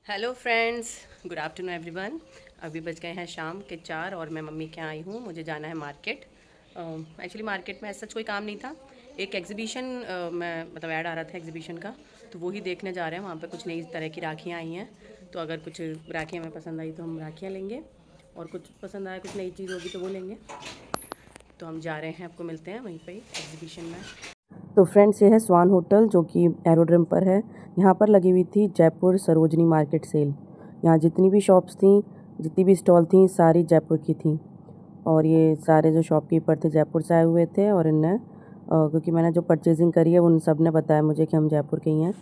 Hello friends, good afternoon everyone. अभी बज गए हैं शाम के 4 और मैं मम्मी के यहाँ आई हूँ। मुझे जाना है मार्केट। एक्चुअली मार्केट में ऐसा कोई काम नहीं था। एक एग्जीबिशन में मतलब ऐड आ रहा था एग्जीबिशन का, तो वही देखने जा रहे हैं। वहाँ पे कुछ नई तरह की राखियाँ आई हैं, तो अगर कुछ राखियाँ हमें पसंद आई तो हम राखियाँ लेंगे, और कुछ पसंद आया, कुछ नई चीज़ होगी तो वो लेंगे। तो हम जा रहे हैं, आपको मिलते हैं वहीं पर ही एग्जीबिशन में। तो फ्रेंड्स, ये है स्वान होटल जो कि एरोड्रम पर है। यहाँ पर लगी हुई थी जयपुर सरोजनी मार्केट सेल। यहाँ जितनी भी शॉप्स थी, जितनी भी स्टॉल थी, सारी जयपुर की थी। और ये सारे जो शॉपकीपर थे जयपुर से आए हुए थे, और इनने क्योंकि मैंने जो परचेजिंग करी है उन सब ने बताया मुझे कि हम जयपुर के ही हैं।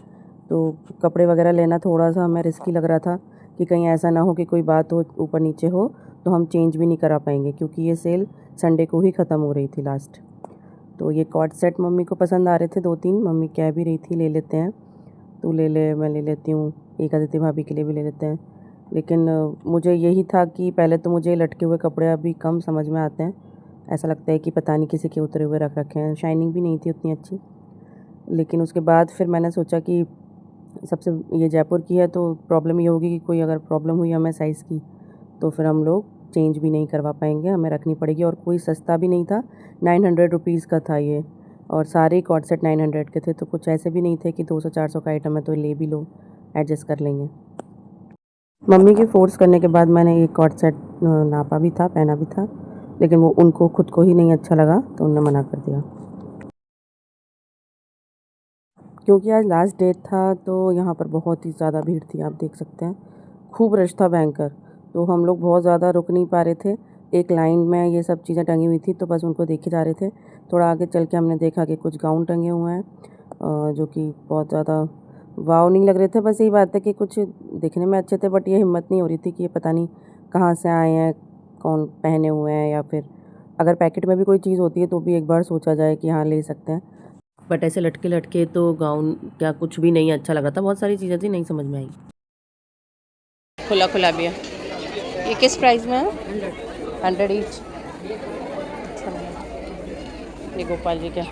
तो कपड़े वगैरह लेना थोड़ा सा हमें रिस्की लग रहा था कि कहीं ऐसा ना हो कि कोई बात हो, ऊपर नीचे हो, तो हम चेंज भी नहीं करा पाएंगे, क्योंकि ये सेल संडे को ही ख़त्म हो रही थी लास्ट। तो ये कॉर्ड सेट मम्मी को पसंद आ रहे थे 2-3। मम्मी कह भी रही थी ले लेते हैं, तू ले ले, मैं ले लेती हूँ, एक अदिति भाभी के लिए भी ले लेते हैं। लेकिन मुझे यही था कि पहले तो मुझे लटके हुए कपड़े अभी कम समझ में आते हैं। ऐसा लगता है कि पता नहीं किसी के उतरे हुए रख रखे हैं। शाइनिंग भी नहीं थी उतनी अच्छी। लेकिन उसके बाद फिर मैंने सोचा कि सबसे ये जयपुर की है तो प्रॉब्लम ये होगी कि कोई अगर प्रॉब्लम हुई हमें साइज़ की, तो फिर हम लोग चेंज भी नहीं करवा पाएंगे, हमें रखनी पड़ेगी। और कोई सस्ता भी नहीं था, 900 रुपीज़ का था ये। और सारे कॉर्ड सेट 900 के थे, तो कुछ ऐसे भी नहीं थे कि 200-400 का आइटम है तो ले भी लो, एडजस्ट कर लेंगे। मम्मी की फ़ोर्स करने के बाद मैंने ये कॉर्ड सेट नापा भी था, पहना भी था, लेकिन वो उनको खुद को ही नहीं अच्छा लगा, तो उन्होंने मना कर दिया। क्योंकि आज लास्ट डेट था तो यहाँ पर बहुत ही ज़्यादा भीड़ थी, आप देख सकते हैं, खूब रश था भयंकर। तो हम लोग बहुत ज़्यादा रुक नहीं पा रहे थे। एक लाइन में ये सब चीज़ें टंगी हुई थी, तो बस उनको देखे जा रहे थे। थोड़ा आगे चल के हमने देखा कि कुछ गाउन टंगे हुए हैं, जो कि बहुत ज़्यादा वाव नहीं लग रहे थे। बस यही बात है कि कुछ दिखने में अच्छे थे, बट ये हिम्मत नहीं हो रही थी कि ये पता नहीं कहाँ से आए हैं, कौन पहने हुए हैं, या फिर अगर पैकेट में भी कोई चीज़ होती है तो भी एक बार सोचा जाए कि हाँ ले सकते हैं। बट ऐसे लटके लटके तो गाउन क्या कुछ भी नहीं अच्छा लग रहा था। बहुत सारी चीज़ें थी, नहीं समझ में आई। खुला खुला भी है। ये किस प्राइस में है? 100 ईच। ये गोपाल जी क्या?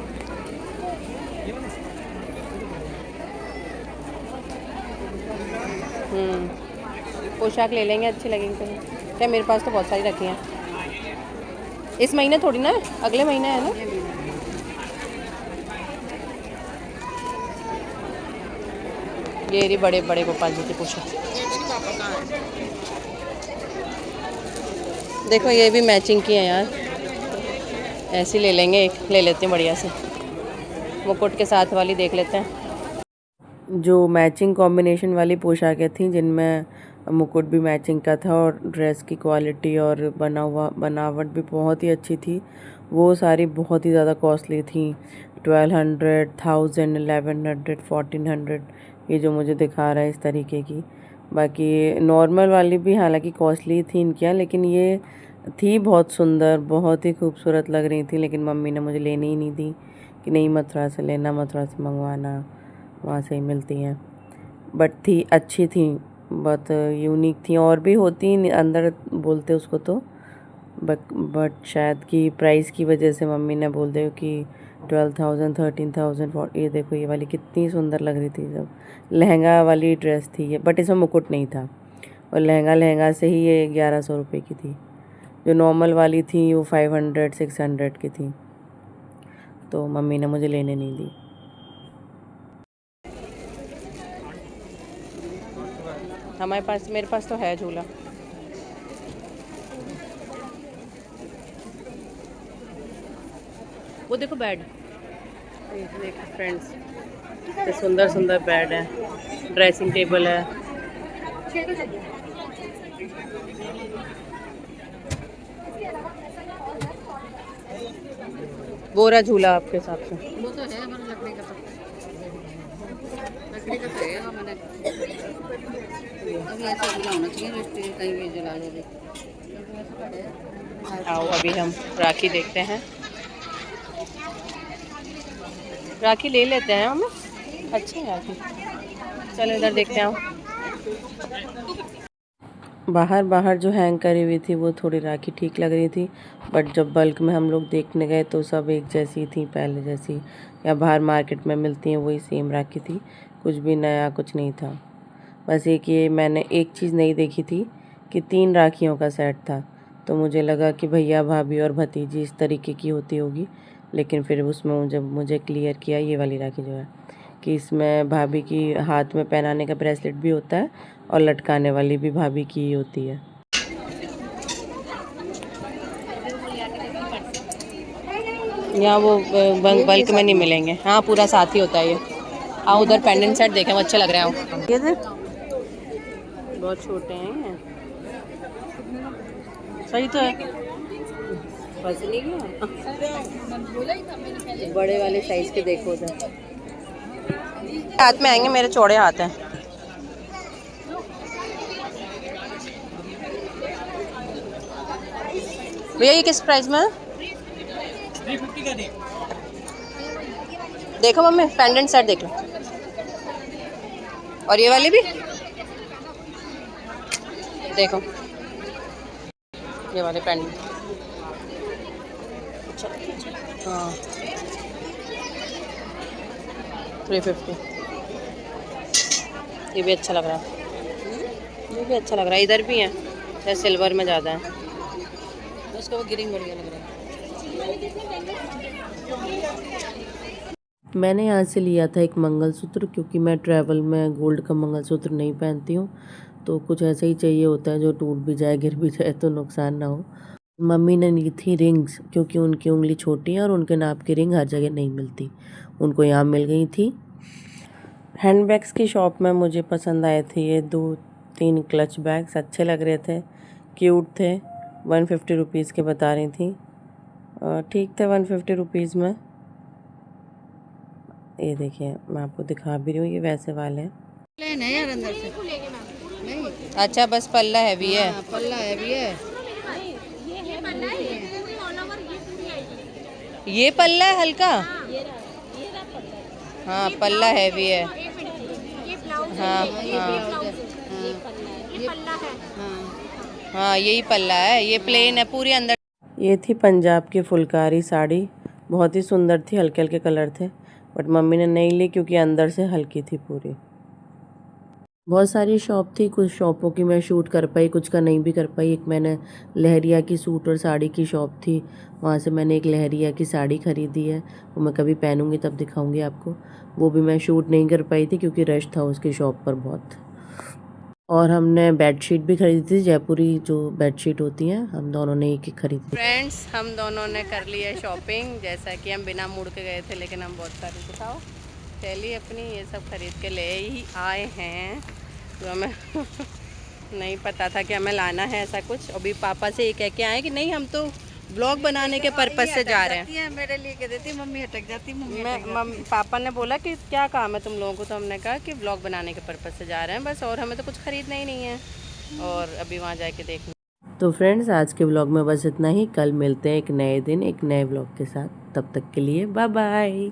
पोशाक ले लेंगे, अच्छी लगेंगी कहीं। क्या मेरे पास तो बहुत सारी रखी हैं। इस महीने थोड़ी ना है, अगले महीने है ना। ये रही बड़े बड़े गोपाल जी की पोशाक। देखो ये भी मैचिंग की है यार। ऐसी ले लेंगे, एक ले लेते हैं बढ़िया से, मुकुट के साथ वाली देख लेते हैं। जो मैचिंग कॉम्बिनेशन वाली पोशाकें थीं, जिनमें मुकुट भी मैचिंग का था और ड्रेस की क्वालिटी और बनावट भी बहुत ही अच्छी थी, वो सारी बहुत ही ज़्यादा कॉस्टली थी। 1200, 1000, 1100, 1400, ये जो मुझे दिखा रहा है इस तरीके की। बाकी नॉर्मल वाली भी हालांकि कॉस्टली थी इनकी, लेकिन ये थी बहुत सुंदर, बहुत ही खूबसूरत लग रही थी। लेकिन मम्मी ने मुझे लेने ही नहीं दी कि नहीं मथुरा से लेना, मथुरा से मंगवाना, वहाँ से ही मिलती हैं। बट थी अच्छी थी, बहुत यूनिक थी। और भी होती अंदर बोलते उसको तो, बट शायद कि प्राइस की वजह से मम्मी ने बोल दिया कि 12,000, 13,000। ये देखो ये वाली कितनी सुंदर लग रही थी, सब लहंगा वाली ड्रेस थी ये, बट इसमें मुकुट नहीं था। और लहंगा से ही ये 1100 रुपये की थी। जो नॉर्मल वाली थी वो 500, 600 की थी। तो मम्मी ने मुझे लेने नहीं दी। हमारे पास, मेरे पास तो है झूला। वो देखो बेड, देखो फ्रेंड्स, ये सुंदर सुंदर बेड है, ड्रेसिंग टेबल है। बोरा झूला आपके हिसाब से? वो तो है हमारा लकड़ी का, लकड़ी का तो है हमारे। अभी ऐसा झूला होना चाहिए जो स्टील कहीं भी जला दे। आओ अभी हम राखी देखते हैं। राखी ले लेते हैं हम, अच्छी है राखी। चलो इधर देखते हैं। बाहर बाहर जो हैंग करी हुई थी वो थोड़ी राखी ठीक लग रही थी, बट जब बल्क में हम लोग देखने गए तो सब एक जैसी थी, पहले जैसी, या बाहर मार्केट में मिलती हैं वही सेम राखी थी। कुछ भी नया कुछ नहीं था। बस एक ये मैंने एक चीज़ नहीं देखी थी कि 3 राखियों का सेट था, तो मुझे लगा कि भैया भाभी और भतीजी इस तरीके की होती होगी, लेकिन फिर उसमें जब मुझे क्लियर किया ये वाली राखी जो है कि इसमें भाभी की हाथ में पहनाने का ब्रेसलेट भी होता है और लटकाने वाली भी भाभी की ही होती है। यहाँ वो बल्क में नहीं मिलेंगे। हाँ पूरा साथ ही होता है ये। हाँ उधर पेंडेंट सेट देखें, वो अच्छे लग रहे हैं। ये थे बहुत छोटे हैं ये। सही तो है, बस नहीं गया। बड़े वाले साइज के देखो उधर हाथ में आएंगे, मेरे चौड़े हाथ हैं। भैया ये किस प्राइस में है? 350 का दे। देखो मम्मी पेंडेंट सेट देख लो, और ये वाली भी देखो, ये वाले पेंडेंट। हाँ 350, ये भी अच्छा लग रहा है, ये भी अच्छा लग रहा है। इधर भी है, जैसे सिल्वर में ज़्यादा है, उसका वो ग्रीन बढ़िया लग रहा है। मैंने यहाँ से लिया था एक मंगलसूत्र, क्योंकि मैं ट्रैवल में गोल्ड का मंगलसूत्र नहीं पहनती हूँ, तो कुछ ऐसा ही चाहिए होता है जो टूट भी जाए, गिर भी जाए तो नुकसान ना हो। मम्मी ने ली थी रिंग्स, क्योंकि उनकी उंगली छोटी है और उनके नाप की रिंग हर जगह नहीं मिलती, उनको यहाँ मिल गई थी। हैंडबैग्स की शॉप में मुझे पसंद आए थे ये 2-3 क्लच बैग्स, अच्छे लग रहे थे, क्यूट थे। 150 रुपीज़ के बता रही थी, ठीक थे 150 रुपीज़ में। ये देखिए मैं आपको दिखा भी रही हूँ, ये वैसे वाले हैं। प्लेन है यार अंदर से नहीं। अच्छा बस पल्ला हैवी है। हाँ, पल्ला है भी है। ये पल्ला है हल्का। हाँ पल्ला हैवी है। हाँ हाँ हाँ यही पल्ला है, ये प्लेन है पूरी अंदर। ये थी पंजाब की फुलकारी साड़ी, बहुत ही सुंदर थी, हल्के हल्के कलर थे, बट मम्मी ने नहीं ली क्योंकि अंदर से हल्की थी पूरी। बहुत सारी शॉप थी, कुछ शॉपों की मैं शूट कर पाई, कुछ का नहीं भी कर पाई। एक मैंने लहरिया की सूट और साड़ी की शॉप थी, वहाँ से मैंने एक लहरिया की साड़ी ख़रीदी है, वो मैं कभी पहनूंगी तब दिखाऊंगी आपको। वो भी मैं शूट नहीं कर पाई थी क्योंकि रश था उसकी शॉप पर बहुत। और हमने बेडशीट भी खरीदी थी, जयपुरी जो बेडशीट होती हैं, हम दोनों ने एक ही खरीदी। फ्रेंड्स हम दोनों ने कर ली है शॉपिंग, जैसा कि हम बिना मुड़ के गए थे, लेकिन हम बहुत सारी दिखाओ थैली अपनी ये सब खरीद के ले ही आए हैं, तो हमें नहीं पता था कि हमें लाना है ऐसा कुछ। अभी पापा से ये कह के आए कि नहीं हम तो ब्लॉग बनाने के पर्पज से जा रहे हैं। मेरे लिए कह देती मम्मी अटक जाती, पापा ने बोला कि क्या काम है तुम लोगों को, तो हमने कहा कि ब्लॉग बनाने के पर्पज से जा रहे हैं बस, और हमें तो कुछ खरीदना ही नहीं है, और अभी वहाँ जाके देखना। तो फ्रेंड्स आज के ब्लॉग में बस इतना ही, कल मिलते हैं एक नए दिन एक नए ब्लॉग के साथ, तब तक के लिए बाय बाय।